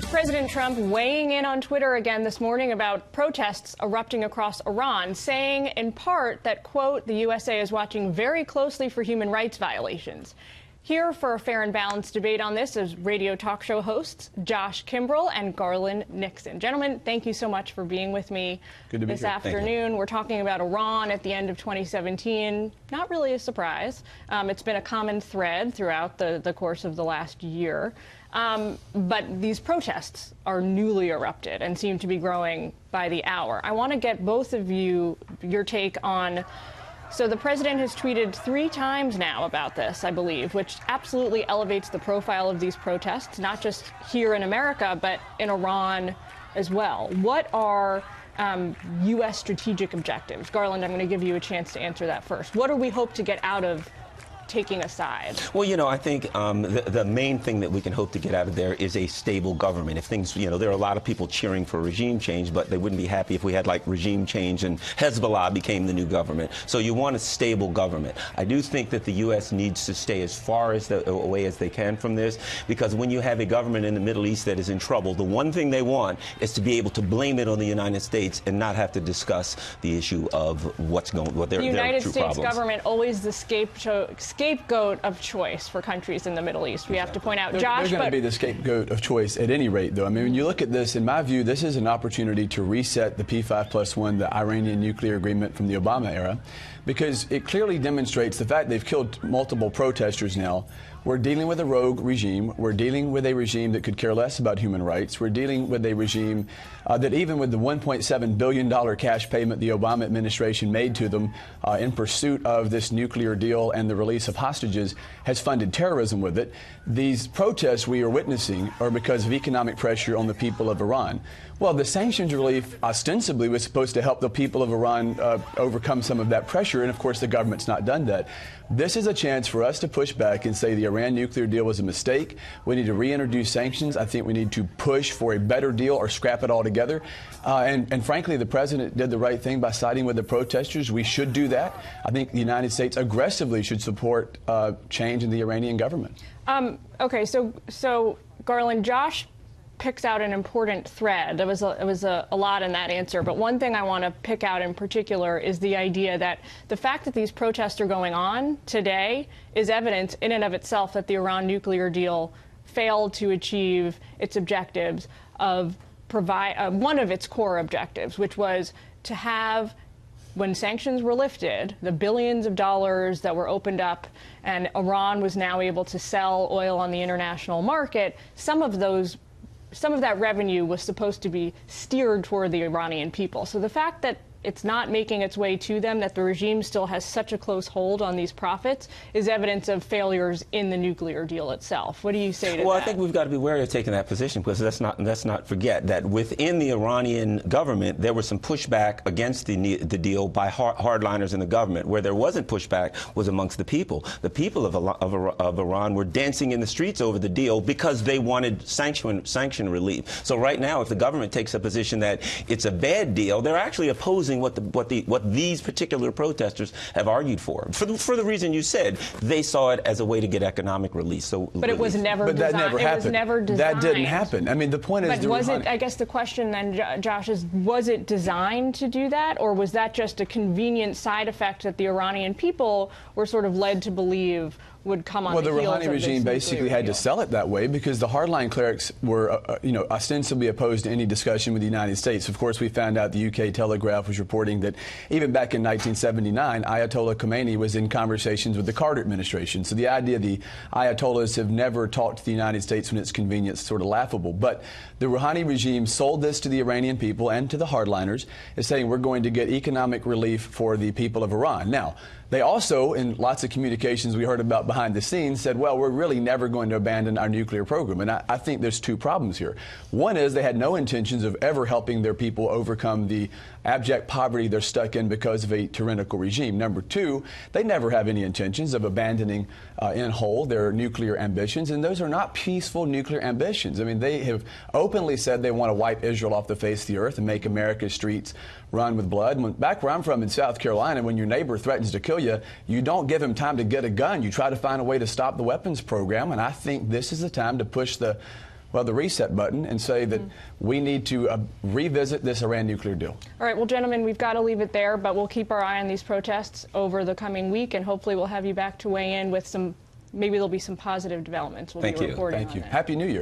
President Trump weighing in on Twitter again this morning about protests erupting across Iran, saying in part that, quote, the USA is watching very closely for human rights violations. Here for a fair and balanced debate on this is radio talk show hosts Josh Kimbrell and Garland Nixon. Gentlemen, thank you so much for being with me this afternoon. We're talking about Iran at the end of 2017. Not really a surprise. It's been a common thread throughout the course of the last year. But these protests are newly erupted and seem to be growing by the hour. I want to get both of you your take on. So the president has tweeted 3 times now about this, I believe, which absolutely elevates the profile of these protests, not just here in America, but in Iran as well. What are U.S. strategic objectives? Garland, I'm going to give you a chance to answer that first. What do we hope to get out of taking a side? Well, you know, I think the main thing that we can hope to get out of there is a stable government. If things, you know, there are a lot of people cheering for regime change, but they wouldn't be happy if we had like regime change and Hezbollah became the new government. So you want a stable government. I do think that the U.S. needs to stay as far away as they can from this, because when you have a government in the Middle East that is in trouble, the one thing they want is to be able to blame it on the United States and not have to discuss the issue of what their true problems. The United States government always the scapegoat of choice for countries in the Middle East. We have to point out, Josh. They're going to be the scapegoat of choice at any rate, though. I mean, when you look at this, in my view, this is an opportunity to reset the P5+1, the Iranian nuclear agreement from the Obama era, because it clearly demonstrates the fact they've killed multiple protesters now. We're dealing with a rogue regime. We're dealing with a regime that could care less about human rights. We're dealing with a regime that even with the $1.7 billion cash payment the Obama administration made to them in pursuit of this nuclear deal and the release of hostages, has funded terrorism with it. These protests we are witnessing are because of economic pressure on the people of Iran. Well, the sanctions relief ostensibly was supposed to help the people of Iran overcome some of that pressure, and of course the government's not done that. This is a chance for us to push back and say the Iran nuclear deal was a mistake. We need to reintroduce sanctions. I think we need to push for a better deal or scrap it all together. And frankly, the president did the right thing by siding with the protesters. We should do that. I think the United States aggressively should support change in the Iranian government. Okay, so Garland, Josh picks out an important thread. It was a lot in that answer, but one thing I want to pick out in particular is the idea that the fact that these protests are going on today is evidence in and of itself that the Iran nuclear deal failed to achieve its objectives of one of its core objectives, which was to have, when sanctions were lifted, the billions of dollars that were opened up and Iran was now able to sell oil on the international market, some of that revenue was supposed to be steered toward the Iranian people. So the fact that it's not making its way to them, that the regime still has such a close hold on these profits, is evidence of failures in the nuclear deal itself. What do you say to that? Well, I think we've got to be wary of taking that position, because let's not forget that within the Iranian government, there was some pushback against the deal by hardliners in the government. Where there wasn't pushback was amongst the people. The people of Iran were dancing in the streets over the deal because they wanted sanction relief. So right now, if the government takes a position that it's a bad deal, they're actually opposing what these particular protesters have argued for the reason you said. They saw it as a way to get economic relief. But it was never designed. That never happened. It was never designed. That didn't happen. I mean, the point is, but was it? I guess the question then, Josh, is: was it designed to do that, or was that just a convenient side effect that the Iranian people were sort of led to believe would come on the heels of this? Well, the Rouhani regime basically had to sell it that way because the hardline clerics were, ostensibly opposed to any discussion with the United States. Of course, we found out the UK Telegraph was reporting that even back in 1979, Ayatollah Khomeini was in conversations with the Carter administration. So the idea the Ayatollahs have never talked to the United States when it's convenient is sort of laughable. But the Rouhani regime sold this to the Iranian people and to the hardliners, as saying we're going to get economic relief for the people of Iran. Now, they also, in lots of communications we heard about behind the scenes, said, well, we're really never going to abandon our nuclear program. And I think there's 2 problems here. One is they had no intentions of ever helping their people overcome the abject poverty they're stuck in because of a tyrannical regime. Number 2, they never have any intentions of abandoning in whole their nuclear ambitions. And those are not peaceful nuclear ambitions. I mean, they have openly said they want to wipe Israel off the face of the earth and make America's streets run with blood. Back where I'm from in South Carolina, when your neighbor threatens to kill you, you don't give him time to get a gun. You try to find a way to stop the weapons program. And I think this is the time to push the well, the reset button and say that we need to revisit this Iran nuclear deal. All right, well, gentlemen, we've got to leave it there, but we'll keep our eye on these protests over the coming week, and hopefully we'll have you back to weigh in with maybe there'll be some positive developments. We'll Thank be you. reporting Thank on you. that. Happy New Year.